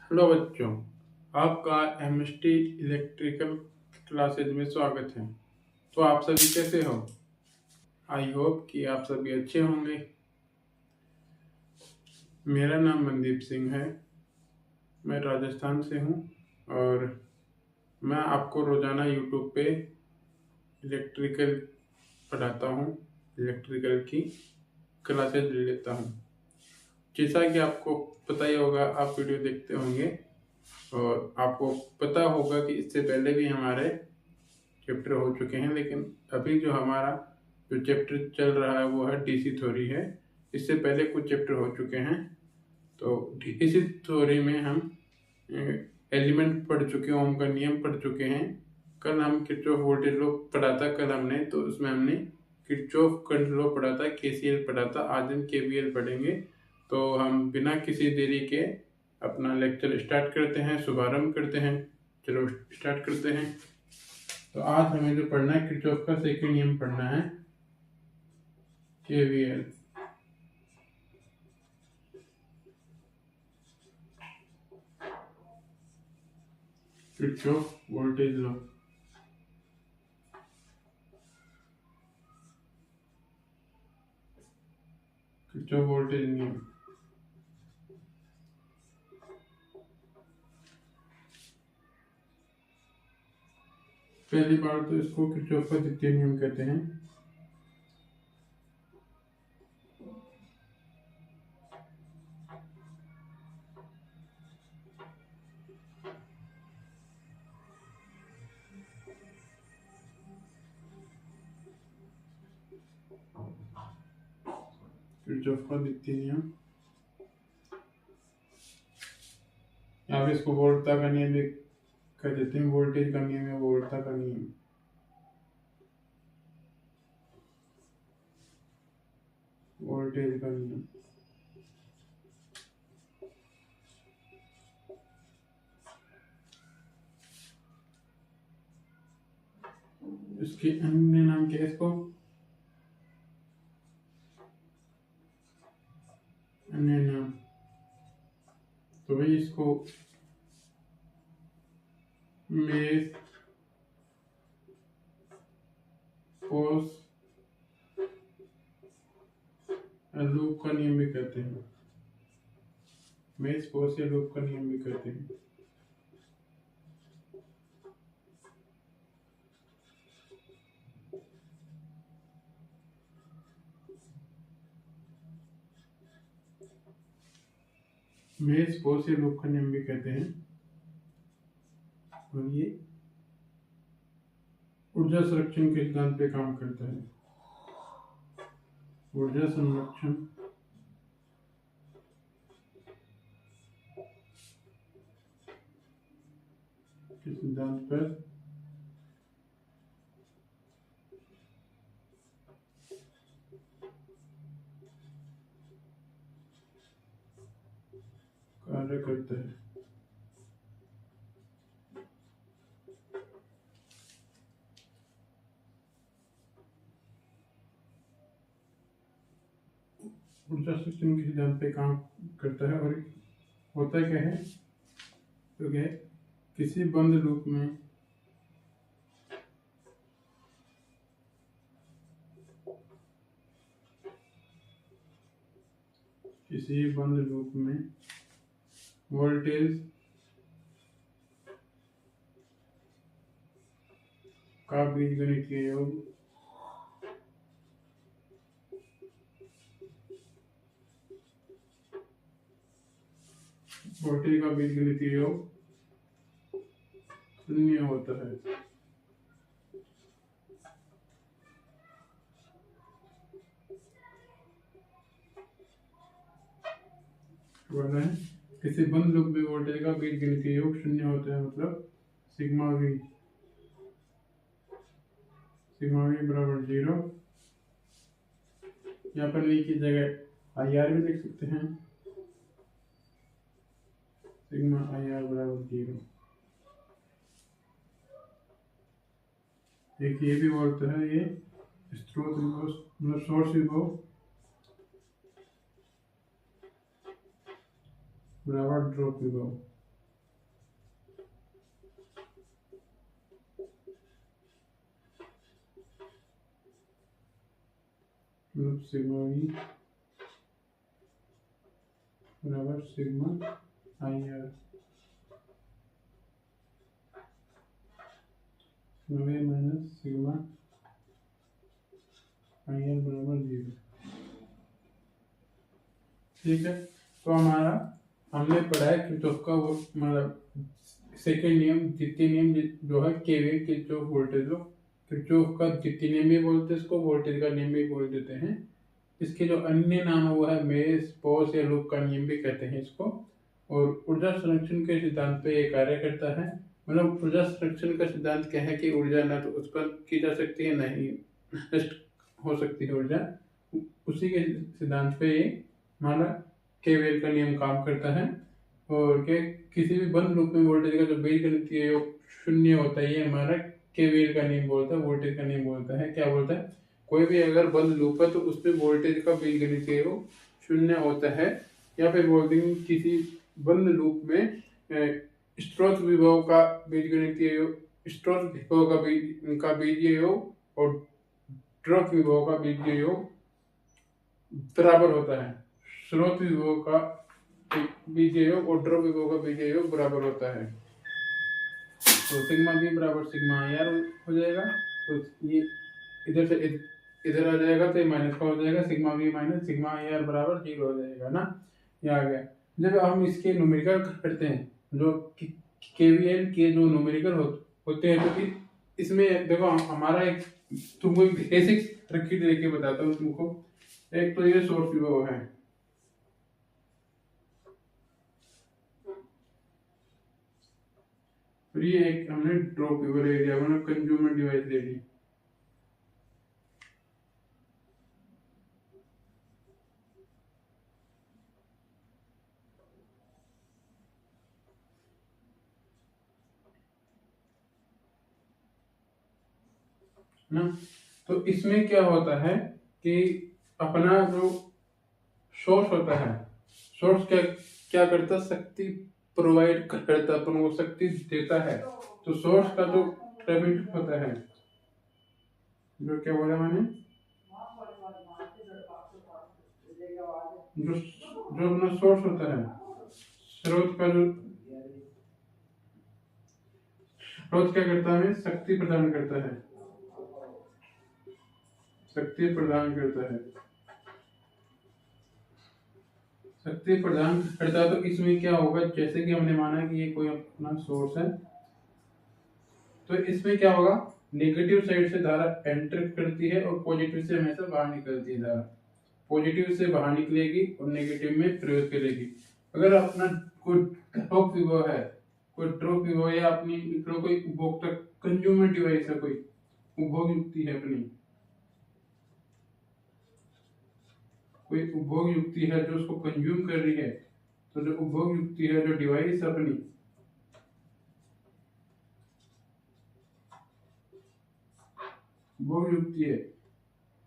Hello बच्चों, आपका MST electrical classes में स्वागत है। तो आप सभी कैसे हो? आई होप कि आप सभी अच्छे होंगे। मेरा नाम मनदीप सिंह है। मैं राजस्थान से हूँ और मैं आपको रोज़ाना यूट्यूब पे इलेक्ट्रिकल पढ़ाता हूँ। इलेक्ट्रिकल की क्लासेज ले लेता हूँ। जैसा कि आपको पता ही होगा, आप वीडियो देखते होंगे और आपको पता होगा कि इससे पहले भी हमारे चैप्टर हो चुके हैं, लेकिन अभी जो चैप्टर चल रहा है वो है डीसी थ्योरी है। इससे पहले कुछ चैप्टर हो चुके हैं। तो डीसी थ्योरी में हम एलिमेंट पढ़ चुके हैं, ओम का नियम पढ़ चुके हैं। कल हम किरचॉफ वोल्टेज लॉ पढ़ा था कल हमने, तो उसमें हमने किरचॉफ करंट लॉ पढ़ा था, केसीएल पढ़ा था। आज हम केवीएल पढ़ेंगे। तो हम बिना किसी देरी के अपना लेक्चर स्टार्ट करते हैं, शुभारंभ करते हैं। चलो स्टार्ट करते हैं। तो आज हमें जो पढ़ना है, किरचॉफ का सेकंड नियम पढ़ना है, KVL. Kirchhoff voltage law. Kirchhoff voltage नियम। पहली बार तो इसको किरचॉफ का द्वितीय नियम कहते हैं। किरचॉफ का द्वितीय नियम, यहाँ पे इसको वोल्टता का नियम भी कह देते हैं। वोल्टेज का नियम है वोल्टता का नियम। वोल्टेज का नियम। इसके अन्य नाम क्या है इसको? अन्य नाम तो भाई इसको मेष पोस लूप का नियम भी कहते हैं। मेष पोस या लूप का नियम भी कहते हैं। मेष पोस या लूप का नियम भी कहते हैं। और ये ऊर्जा संरक्षण के सिद्धांत पे काम करता है। ऊर्जा संरक्षण के सिद्धांत पर कार्य करता है। ऊर्जा संरक्षण के सिद्धांत पे काम करता है। और होता क्या है, तो क्या है, किसी बंद लूप में वोल्टेज का बीजगणितीय योग शून्य होता है। बोलना है किसी बंद लूप में वोल्टेज का बीजगणितीय योग शून्य होता है, मतलब सिग्मा वी बराबर 0। यहाँ पर वी की जगह आई आर भी लिख सकते हैं। सिग्मा आई आर बराबर 0। एक ये भी बोलता है, ये स्रोत विभव मतलब सोर्स विभव बराबर ड्रॉप विभव। सिग्मा वी बराबर sigma I are, sigma we minus sigma I R बराबर 0। ठीक है, तो हमारा हमने पढ़ा है किरचॉफ का वो मतलब सेकेंड नियम, द्वितीय नियम जो है केवीएल किरचॉफ वोल्टेज लो। किरचॉफ का द्वितीय नियम भी बोलते हैं इसको, वोल्टेज का नियम भी बोल देते हैं। इसके जो अन्य नाम है वो है मेस, पॉस या लूप का नियम भी कहते हैं इसको। और ऊर्जा संरक्षण के सिद्धांत पे ये कार्य करता है। मतलब ऊर्जा संरक्षण का सिद्धांत क्या है कि ऊर्जा ना तो उत्पन्न की जा सकती है, ना ही नष्ट हो सकती है ऊर्जा। उसी के सिद्धांत पे ये हमारा केवीएल का नियम काम करता है। और के किसी भी बंद लूप में वोल्टेज का जो बीजगणितीय योग शून्य होता है, ये हमारा केवीएल का नियम बोलता है, वोल्टेज का नियम बोलता है। क्या बोलता है, कोई भी अगर बंद लूप है तो उसमें वोल्टेज का बीजगणितीय योग शून्य होता है। या फिर बोल देंगे किसी बंद लूप में स्रोत विभव का बीजगणितीय योग, स्रोत विभव का बीजीय योग और ड्रॉप विभव का बीजीय योग बराबर होता है। स्रोत विभव का बीजीय योग और ड्रॉप विभव का बीजीय योग बराबर होता है। तो सिग्मा बी बराबर सिग्मा आई आर हो जाएगा। तो ये इधर से इधर आ जाएगा तो ये माइनस का हो जाएगा, sigma B minus sigma I R बराबर 0 हो जाएगा ना, ये आ गया। जब हम इसके न्यूमेरिकल करते हैं, जो केवीएल के जो न्यूमेरिकल होते हैं, तो इसमें देखो हमारा एक तुमको बेसिक सर्किट लेके बताता हूँ तुमको। एक तो ये सोर्स विभव है, फिर ये एक हमने ड्रॉप विभव ले लिया, मतलब कंज्यूमर डिवाइस ले ली। ना तो इसमें क्या होता है कि अपना जो सोर्स होता है, सोर्स क्या क्या करता है, शक्ति प्रोवाइड करता है, अपन वो शक्ति देता है। तो सोर्स का जो डेबिट होता है, जो क्या बोला मैंने, जो जो अपना सोर्स होता है, स्रोत का जो स्रोत क्या करता है, शक्ति प्रदान करता है, शक्ति प्रदान करता है, शक्ति प्रदान करता है। तो इसमें क्या होगा, जैसे कि हमने माना कि ये कोई अपना सोर्स है, तो इसमें क्या होगा, नेगेटिव साइड से धारा एंटर करती है और पॉजिटिव से हमेशा बाहर निकलती है धारा। पॉजिटिव से बाहर निकलेगी और नेगेटिव में प्रवेश करेगी। अगर अपना कोई ड्रॉप विभव है, कोई ड्रॉप विभव या अपनी कोई उपभोक्ता कंज्यूमर डिवाइस है, कोई उपभोग युक्ति है अपनी, कोई उपभोग युक्ति है जो उसको कंज्यूम कर रही है। तो जो उपभोग युक्ति है, जो डिवाइस अपनी, उपभोग युक्ति है,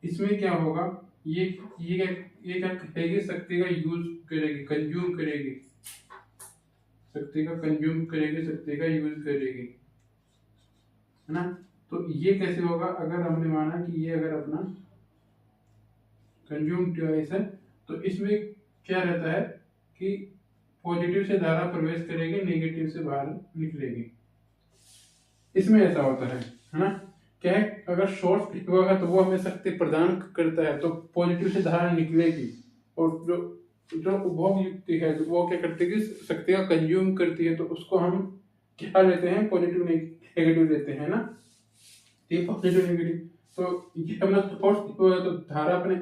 इसमें क्या होगा, ये क्या करेगी, शक्ति का यूज करेगी, कंज्यूम करेगी, शक्ति का कंज्यूम करेगी, शक्ति का यूज करेगी, है ना। तो ये कैसे होगा, अगर हमने माना कि ये अगर अपना कंज्यूम डिवाइस है, तो इसमें क्या रहता है कि पॉजिटिव से धारा प्रवेश करेगी, नेगेटिव से बाहर निकलेगी। इसमें ऐसा होता है ना। क्या है, अगर सोर्स विभव है तो वो हमें शक्ति प्रदान करता है, तो पॉजिटिव से धारा निकलेगी। और जो जो उपभोग युक्ति है वो क्या करती है, शक्ति का कंज्यूम करती है, तो उसको हम क्या लेते हैं, पॉजिटिव नेगेटिव लेते हैं ना। ये पॉजिटिव नेगेटिव, तो ये अपना सोर्स विभव है, तो धारा अपने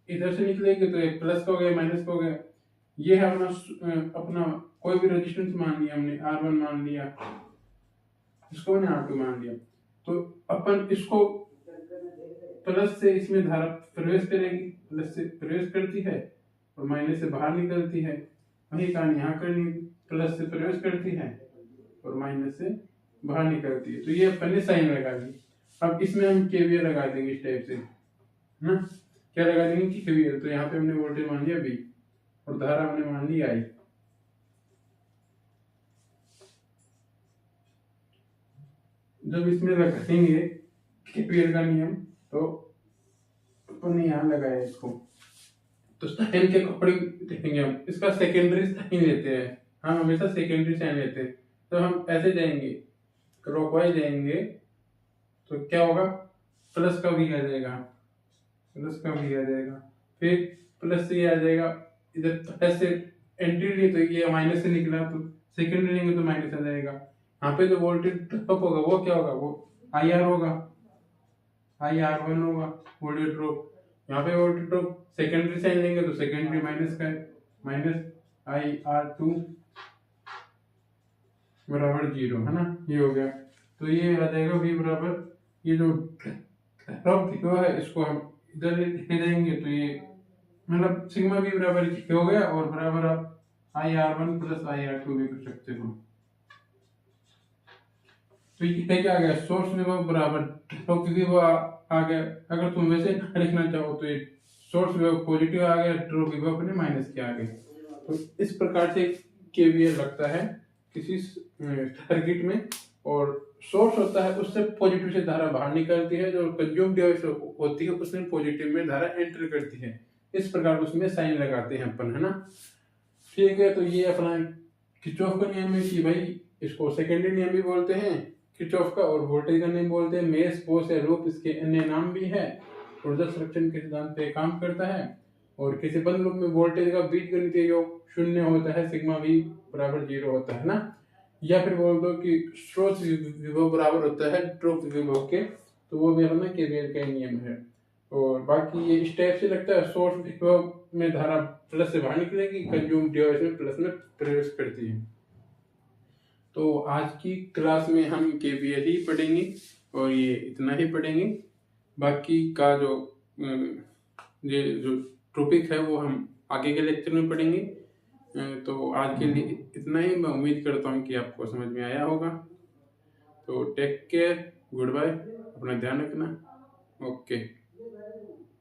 इधर से निकलेगी, तो एक प्लस का हो गया, माइनस का हो गया। ये है अपना कोई भी रेजिस्टेंस मान लिया हमने, R1 मान लिया, इसको मैंने R2 मान लिया। तो अपन इसको प्लस से इसमें धारा प्रवेश करेगी, प्लस से प्रवेश करती है और माइनस से बाहर निकलती है। वही कहानी यहाँ करनी, प्लस से प्रवेश करती है और माइनस से बाहर निकलती है। तो ये अपन ने साइन लगा दी। अब इसमें हम केवीएल लगा देंगे इस टाइप से, ना। क्या लगा देंगे, केवीएल। तो यहाँ पे हमने वोल्टेज मान लिया V और धारा हमने मान ली I। जब इसमें लगाएंगे केवीएल का नियम, तो अपन ने यहाँ लगाया इसको, तो साइन के अकॉर्डिंग देखेंगे हम, इसका सेकेंडरी साइन लेते हैं, हम हमेशा सेकेंडरी साइन लेते हैं। तो हम ऐसे जाएंगे, क्लॉकवाइज जाएंगे, तो क्या होगा, प्लस का भी आ जाएगा, प्लस का भी आ जाएगा, फिर प्लस से आ जाएगा, इधर प्लस से एंट्री ली तो ये माइनस से निकला, तो सेकेंडरी लेंगे तो माइनस आ जाएगा। यहाँ पे जो वोल्टेज ड्रॉप होगा वो क्या होगा, वो IR होगा, IR1 होगा वोल्टेज ड्रॉप। यहाँ पे वोल्टेज ड्रॉप सेकेंडरी साइन लेंगे तो सेकेंडरी माइनस का है, माइनस IR2 बराबर 0, है ना, ये हो गया। तो ये आ जाएगा V बराबर, ये जो ड्रॉप दिखा है इसको हम इधर ले जाएंगे, तो ये मतलब सिग्मा V बराबर हो गया, और बराबर आप IR1 प्लस IR2 भी कर सकते हो। तो ये क्या आ गया, सोर्स विभव बराबर ड्रॉप विभव आ गया। अगर तुम वैसे लिखना चाहो तो ये सोर्स विभव पॉजिटिव आ गया, ड्रॉप विभव अपने माइनस के आ गए। तो इस प्रकार से KVL लगता है किसी सर्किट में, और सोर्स होता है उससे पॉजिटिव से धारा बाहर निकलती है, जो कंज्यूम डिवाइस होती है उसमें पॉजिटिव में धारा एंटर करती है। इस प्रकार उसमें साइन लगाते हैं अपन, है ना। ठीक है, तो ये अपना किरचॉफ का नियम है कि भाई इसको सेकेंडरी नियम भी बोलते हैं किरचॉफ का, और वोल्टेज का नियम बोलते हैं। मेष, बोस या लूप इसके अन्य नाम भी है। ऊर्जा संरक्षण के सिद्धांत पे काम करता है, और किसी बंद लूप में वोल्टेज का बीजगणितीय योग 0 होता है, सिग्मा V बराबर 0 होता है ना। या फिर बोल दो कि स्रोत विभव बराबर होता है ड्रॉप विभव के, तो वो भी अपना KVL का नियम है। और बाकी ये इस टाइप से लगता है, सोर्स विभव में धारा प्लस से बाहर निकलेगी, कंज्यूम डिवाइस में प्लस में प्रवेश करती है। तो आज की क्लास में हम KVL ही पढ़ेंगे, और ये इतना ही पढ़ेंगे। बाकी का जो ये जो टॉपिक है वो हम आगे के लेक्चर में पढ़ेंगे। तो आज के लिए इतना ही। मैं उम्मीद करता हूँ कि आपको समझ में आया होगा। तो टेक केयर, गुड बाय, अपना ध्यान रखना, ओके।